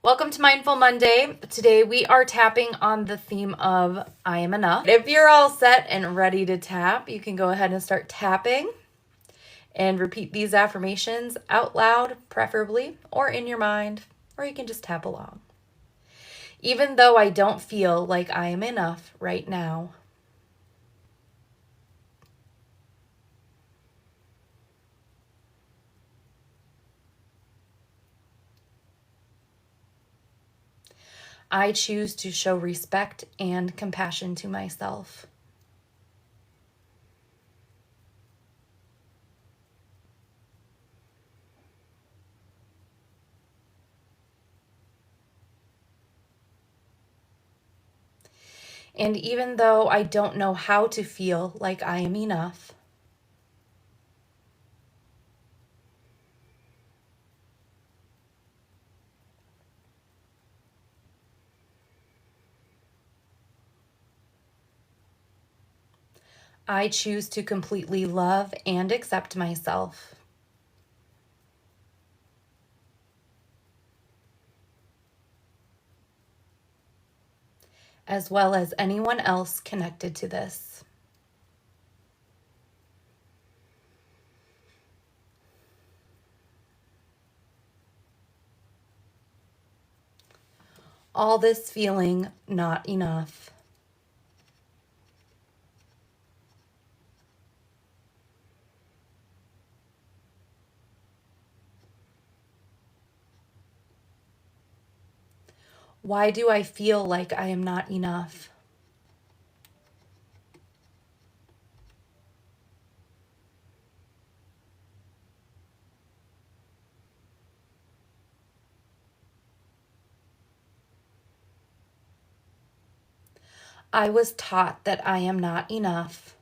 Welcome to Mindful Monday. Today we are tapping on the theme of I am enough. If you're all set and ready to tap, you can go ahead and start tapping and repeat these affirmations out loud, preferably, or in your mind, or you can just tap along. Even though I don't feel like I am enough right now. I choose to show respect and compassion to myself. And even though I don't know how to feel like I am enough, I choose to completely love and accept myself. As well as anyone else connected to this. All this feeling not enough. Why do I feel like I am not enough? I was taught that I am not enough.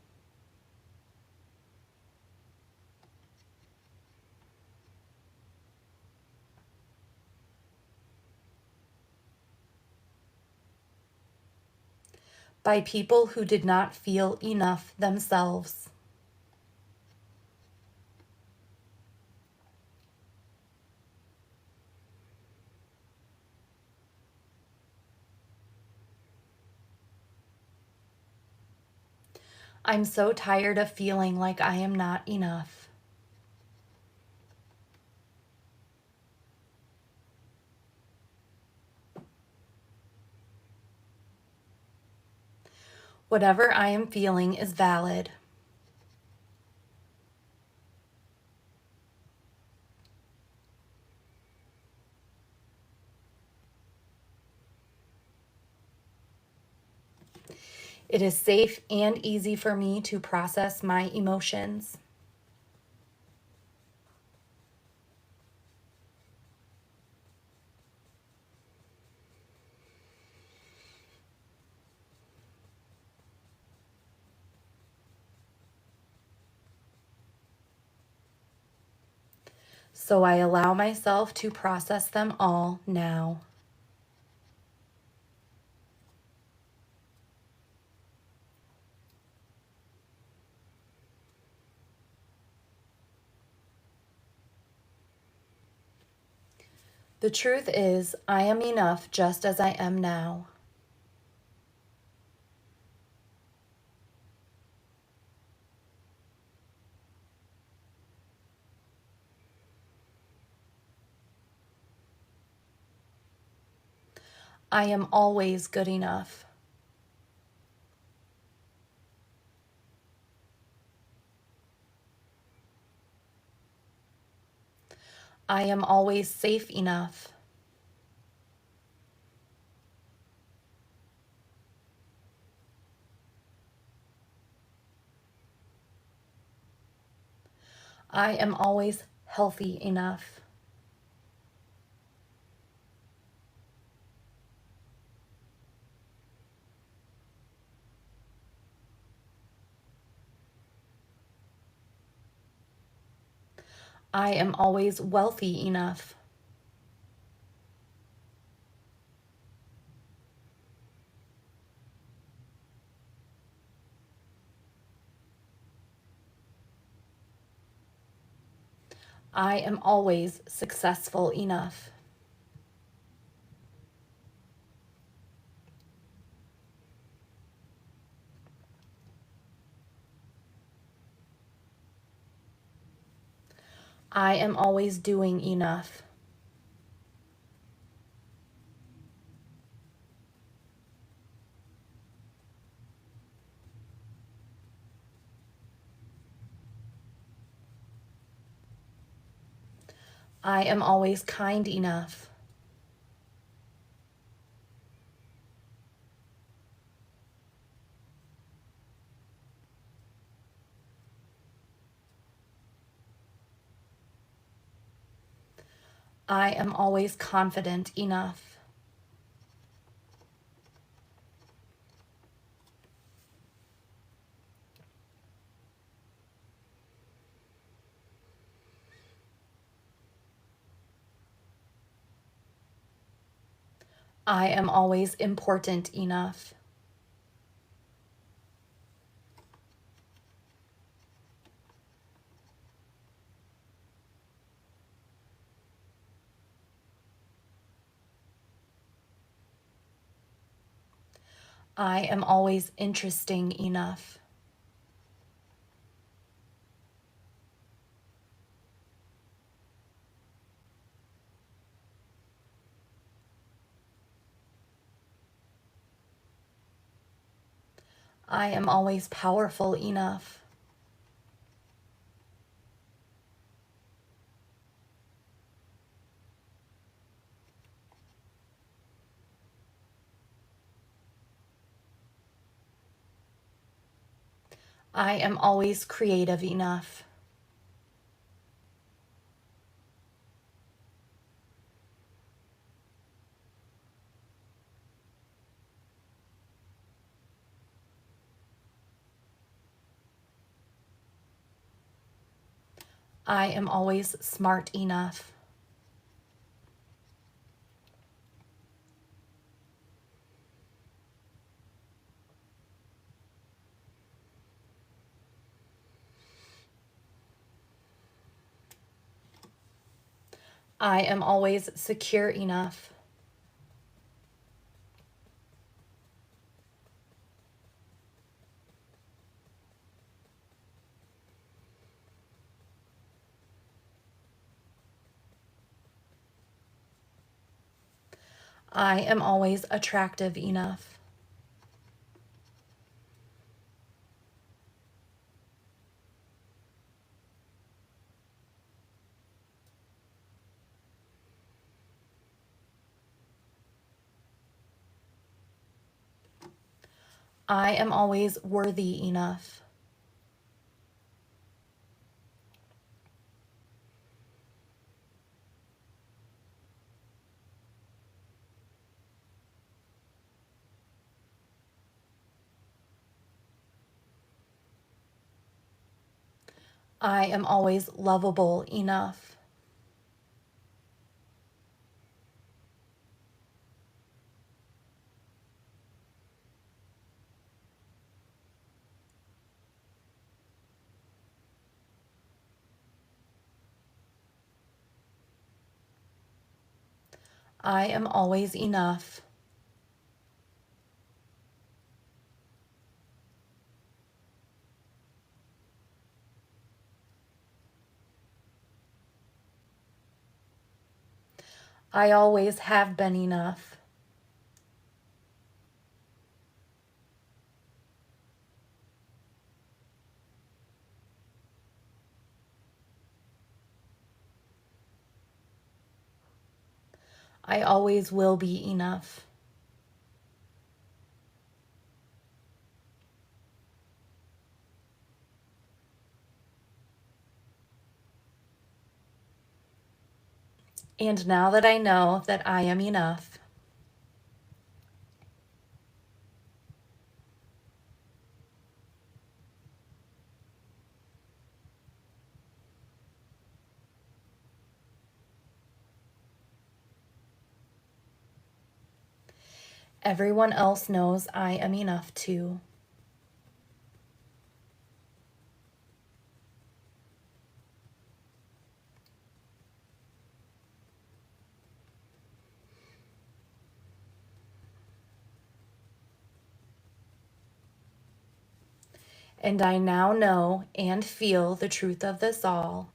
By people who did not feel enough themselves. I'm so tired of feeling like I am not enough. Whatever I am feeling is valid. It is safe and easy for me to process my emotions. So I allow myself to process them all now. The truth is, I am enough just as I am now. I am always good enough. I am always safe enough. I am always healthy enough. I am always wealthy enough. I am always successful enough. I am always doing enough. I am always kind enough. I am always confident enough. I am always important enough. I am always interesting enough. I am always powerful enough. I am always creative enough. I am always smart enough. I am always secure enough. I am always attractive enough. I am always worthy enough. I am always lovable enough. I am always enough. I always have been enough. I always will be enough. And now that I know that I am enough, everyone else knows I am enough too. And I now know and feel the truth of this all.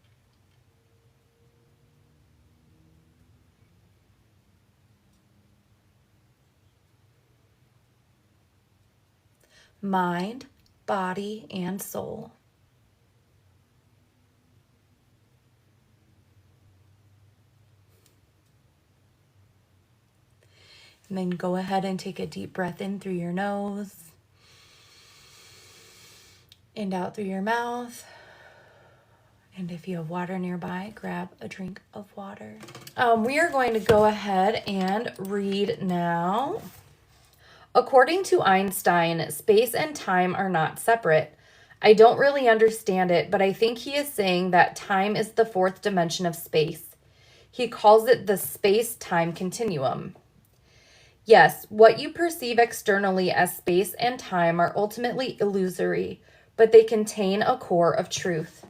mind, body, and soul. And then go ahead and take a deep breath in through your nose and out through your mouth. And if you have water nearby, grab a drink of water. We are going to go ahead and read now. According to Einstein, space and time are not separate. I don't really understand it, but I think he is saying that time is the fourth dimension of space. He calls it the space-time continuum. Yes, what you perceive externally as space and time are ultimately illusory, but they contain a core of truth.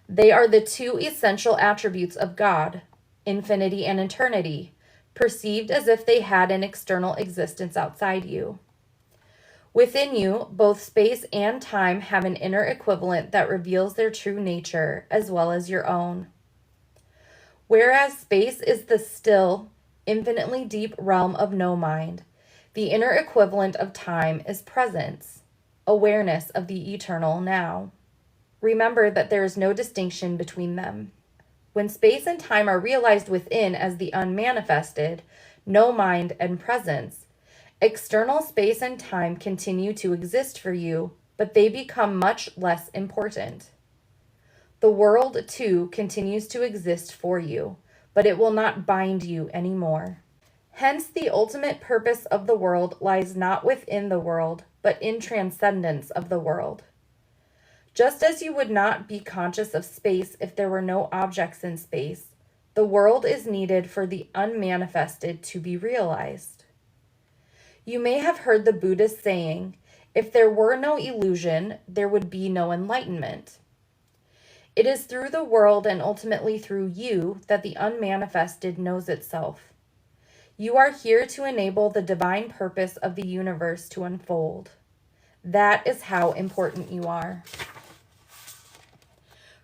They are the two essential attributes of God, infinity and eternity, perceived as if they had an external existence outside you. Within you, both space and time have an inner equivalent that reveals their true nature as well as your own. Whereas space is the still, infinitely deep realm of no mind, the inner equivalent of time is presence, awareness of the eternal now. Remember that there is no distinction between them. When space and time are realized within as the unmanifested, no mind and presence, external space and time continue to exist for you, but they become much less important. The world, too, continues to exist for you, but it will not bind you anymore. Hence, the ultimate purpose of the world lies not within the world, but in transcendence of the world. Just as you would not be conscious of space if there were no objects in space, the world is needed for the unmanifested to be realized. You may have heard the Buddhist saying, if there were no illusion, there would be no enlightenment. It is through the world and ultimately through you that the unmanifested knows itself. You are here to enable the divine purpose of the universe to unfold. That is how important you are.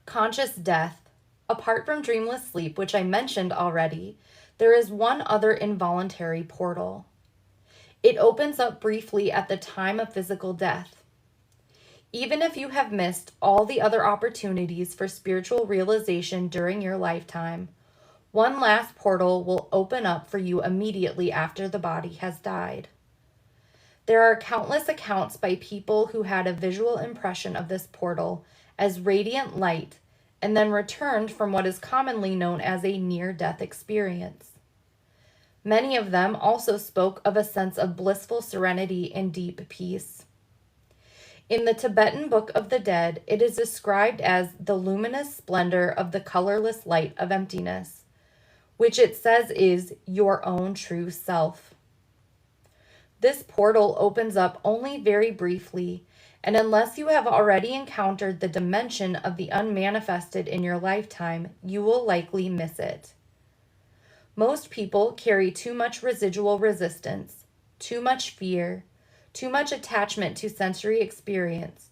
Conscious death. Apart from dreamless sleep, which I mentioned already, there is one other involuntary portal. It opens up briefly at the time of physical death. Even if you have missed all the other opportunities for spiritual realization during your lifetime, one last portal will open up for you immediately after the body has died. There are countless accounts by people who had a visual impression of this portal as radiant light and then returned from what is commonly known as a near-death experience. Many of them also spoke of a sense of blissful serenity and deep peace. In the Tibetan Book of the Dead, it is described as the luminous splendor of the colorless light of emptiness, which it says is your own true self. This portal opens up only very briefly, and unless you have already encountered the dimension of the unmanifested in your lifetime, you will likely miss it. Most people carry too much residual resistance, too much fear, too much attachment to sensory experience,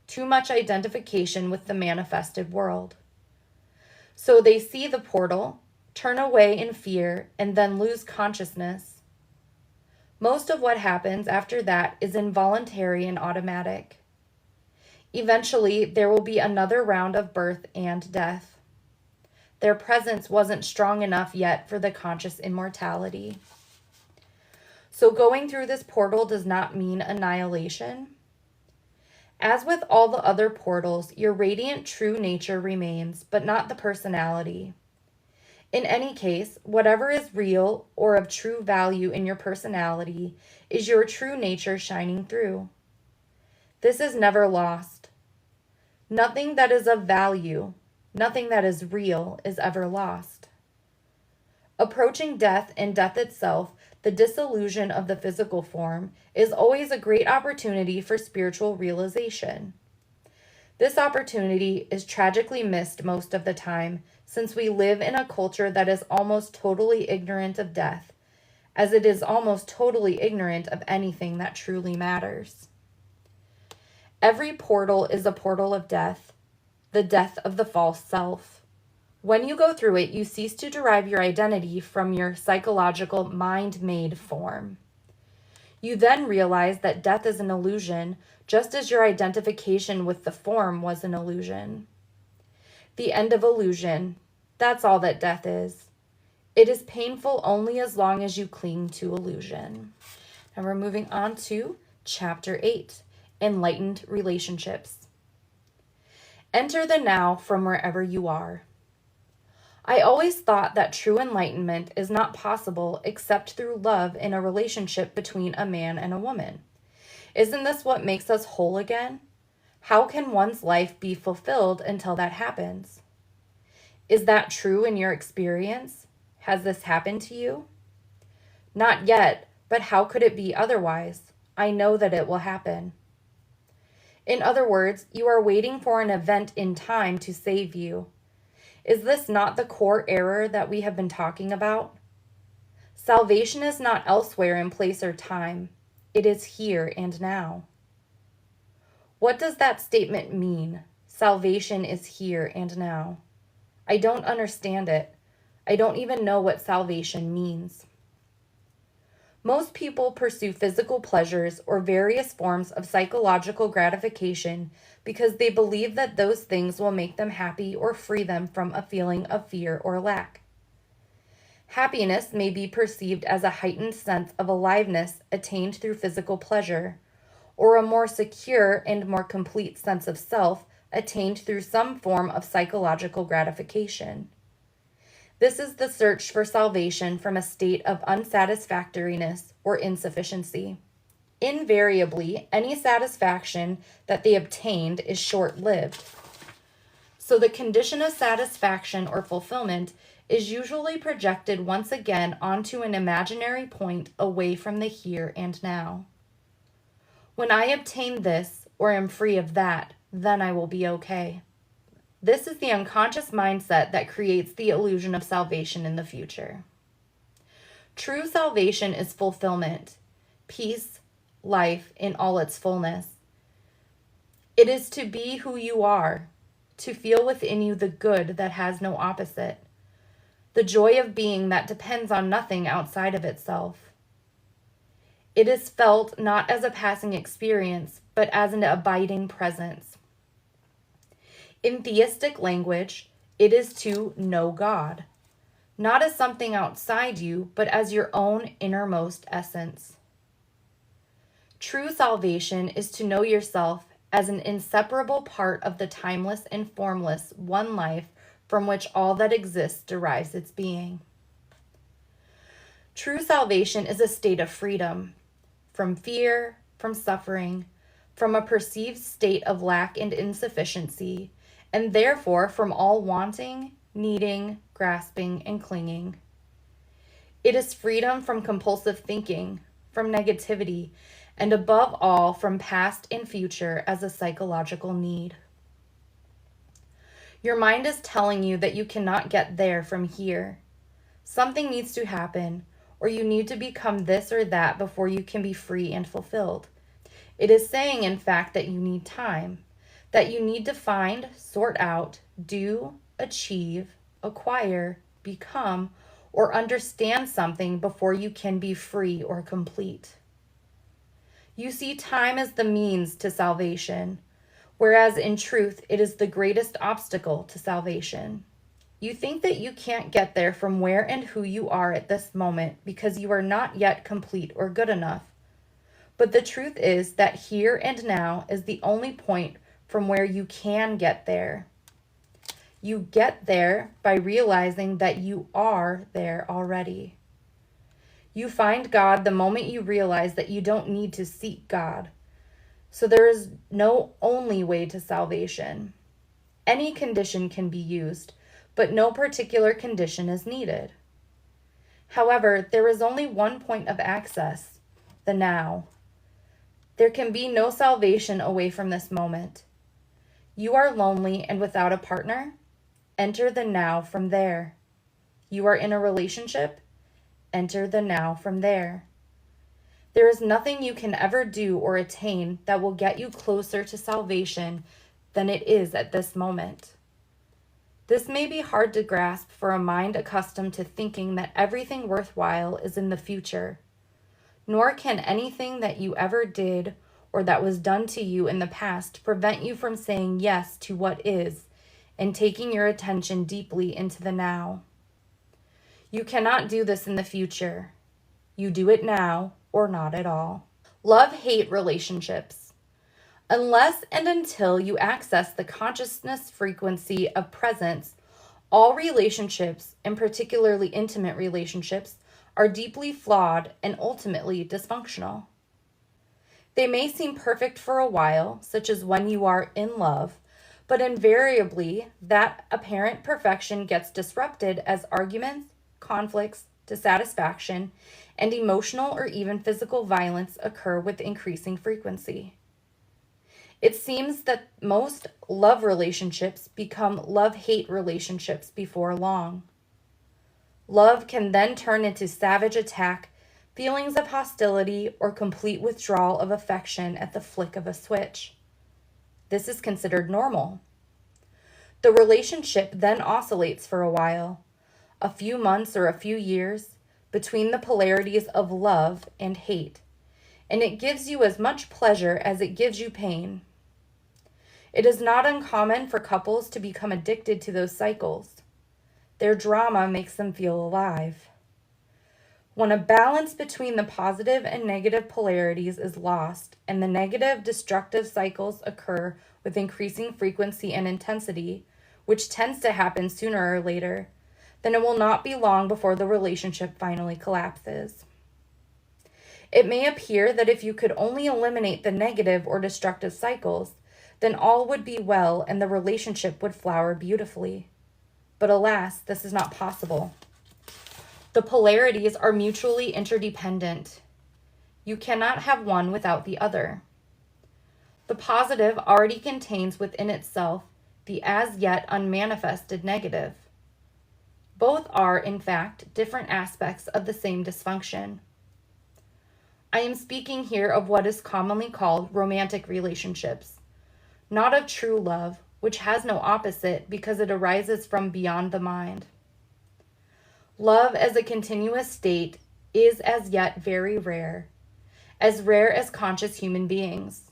too much identification with the manifested world. So they see the portal, turn away in fear, and then lose consciousness. Most of what happens after that is involuntary and automatic. Eventually, there will be another round of birth and death. Their presence wasn't strong enough yet for the conscious immortality. So going through this portal does not mean annihilation. As with all the other portals, your radiant true nature remains, but not the personality. In any case, whatever is real or of true value in your personality is your true nature shining through. This is never lost. Nothing that is of value, nothing that is real is ever lost. Approaching death and death itself, the dissolution of the physical form, is always a great opportunity for spiritual realization. This opportunity is tragically missed most of the time, since we live in a culture that is almost totally ignorant of death, as it is almost totally ignorant of anything that truly matters. Every portal is a portal of death, the death of the false self. When you go through it, you cease to derive your identity from your psychological mind-made form. You then realize that death is an illusion, just as your identification with the form was an illusion. The end of illusion. That's all that death is. It is painful only as long as you cling to illusion. And we're moving on to Chapter 8, Enlightened Relationships. Enter the now from wherever you are. I always thought that true enlightenment is not possible except through love in a relationship between a man and a woman. Isn't this what makes us whole again? How can one's life be fulfilled until that happens? Is that true in your experience? Has this happened to you? Not yet, but how could it be otherwise? I know that it will happen. In other words, you are waiting for an event in time to save you. Is this not the core error that we have been talking about? Salvation is not elsewhere in place or time. It is here and now. What does that statement mean? Salvation is here and now. I don't understand it. I don't even know what salvation means. Most people pursue physical pleasures or various forms of psychological gratification because they believe that those things will make them happy or free them from a feeling of fear or lack. Happiness may be perceived as a heightened sense of aliveness attained through physical pleasure, or a more secure and more complete sense of self attained through some form of psychological gratification. This is the search for salvation from a state of unsatisfactoriness or insufficiency. Invariably, any satisfaction that they obtained is short-lived. So the condition of satisfaction or fulfillment is usually projected once again onto an imaginary point away from the here and now. When I obtain this or am free of that, then I will be okay. This is the unconscious mindset that creates the illusion of salvation in the future. True salvation is fulfillment, peace, life in all its fullness. It is to be who you are, to feel within you the good that has no opposite, the joy of being that depends on nothing outside of itself. It is felt not as a passing experience, but as an abiding presence. In theistic language, it is to know God, not as something outside you, but as your own innermost essence. True salvation is to know yourself as an inseparable part of the timeless and formless one life from which all that exists derives its being. True salvation is a state of freedom from fear, from suffering, from a perceived state of lack and insufficiency, and therefore from all wanting, needing, grasping, and clinging. It is freedom from compulsive thinking, from negativity, and above all from past and future as a psychological need. Your mind is telling you that you cannot get there from here. Something needs to happen, or you need to become this or that before you can be free and fulfilled. It is saying, in fact, that you need time, that you need to find, sort out, do, achieve, acquire, become, or understand something before you can be free or complete. You see time as the means to salvation, whereas in truth it is the greatest obstacle to salvation. You think that you can't get there from where and who you are at this moment because you are not yet complete or good enough. But the truth is that here and now is the only point from where you can get there. You get there by realizing that you are there already. You find God the moment you realize that you don't need to seek God. So there is no only way to salvation. Any condition can be used, but no particular condition is needed. However, there is only one point of access, the now. There can be no salvation away from this moment. You are lonely and without a partner? Enter the now from there. You are in a relationship? Enter the now from there. There is nothing you can ever do or attain that will get you closer to salvation than it is at this moment. This may be hard to grasp for a mind accustomed to thinking that everything worthwhile is in the future. nor can anything that you ever did or that was done to you in the past prevent you from saying yes to what is and taking your attention deeply into the now. You cannot do this in the future. You do it now or not at all. Love-hate relationships. Unless and until you access the consciousness frequency of presence, all relationships, and particularly intimate relationships, are deeply flawed and ultimately dysfunctional. They may seem perfect for a while, such as when you are in love, but invariably that apparent perfection gets disrupted as arguments, conflicts, dissatisfaction, and emotional or even physical violence occur with increasing frequency. It seems that most love relationships become love-hate relationships before long. Love can then turn into savage attack, feelings of hostility, or complete withdrawal of affection at the flick of a switch. This is considered normal. The relationship then oscillates for a while, a few months or a few years, between the polarities of love and hate, and it gives you as much pleasure as it gives you pain. It is not uncommon for couples to become addicted to those cycles. Their drama makes them feel alive. When a balance between the positive and negative polarities is lost, and the negative destructive cycles occur with increasing frequency and intensity, which tends to happen sooner or later, then it will not be long before the relationship finally collapses. It may appear that if you could only eliminate the negative or destructive cycles, then all would be well and the relationship would flower beautifully. But alas, this is not possible. The polarities are mutually interdependent. You cannot have one without the other. The positive already contains within itself the as yet unmanifested negative. Both are, in fact, different aspects of the same dysfunction. I am speaking here of what is commonly called romantic relationships, not of true love, which has no opposite because it arises from beyond the mind. Love as a continuous state is as yet very rare as conscious human beings.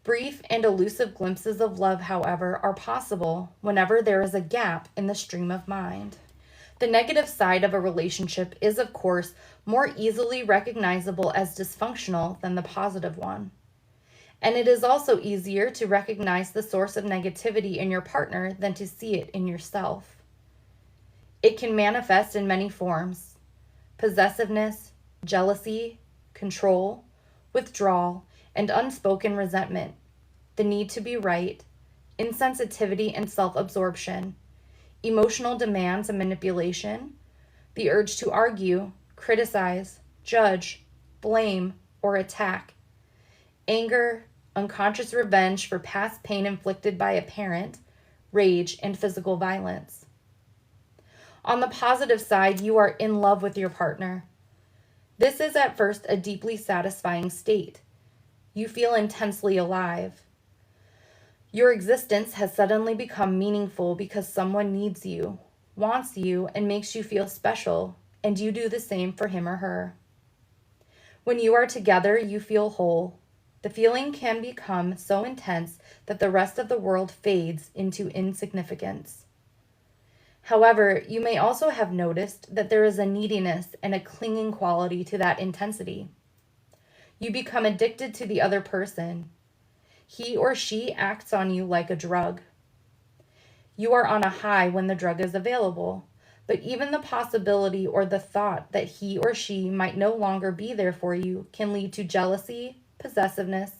Brief and elusive glimpses of love, however, are possible whenever there is a gap in the stream of mind. The negative side of a relationship is, of course, more easily recognizable as dysfunctional than the positive one. And it is also easier to recognize the source of negativity in your partner than to see it in yourself. It can manifest in many forms: possessiveness, jealousy, control, withdrawal, and unspoken resentment, the need to be right, insensitivity and self-absorption, emotional demands and manipulation, the urge to argue, criticize, judge, blame, or attack, anger, unconscious revenge for past pain inflicted by a parent, rage, and physical violence. On the positive side, you are in love with your partner. This is at first a deeply satisfying state. You feel intensely alive. Your existence has suddenly become meaningful because someone needs you, wants you, and makes you feel special, and you do the same for him or her. When you are together, you feel whole. The feeling can become so intense that the rest of the world fades into insignificance. However, you may also have noticed that there is a neediness and a clinging quality to that intensity. You become addicted to the other person. He or she acts on you like a drug. You are on a high when the drug is available, but even the possibility or the thought that he or she might no longer be there for you can lead to jealousy, possessiveness,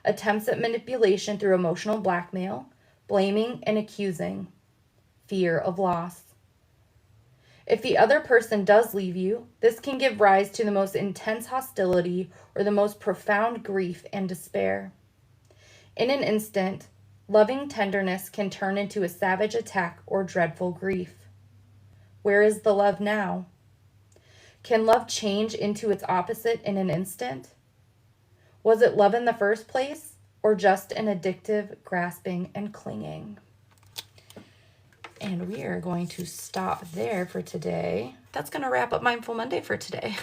attempts at manipulation through emotional blackmail, blaming and accusing, fear of loss. If the other person does leave you, this can give rise to the most intense hostility or the most profound grief and despair. In an instant, loving tenderness can turn into a savage attack or dreadful grief. Where is the love now? Can love change into its opposite in an instant? Was it love in the first place, or just an addictive grasping and clinging? And we are going to stop there for today. That's going to wrap up Mindful Monday for today.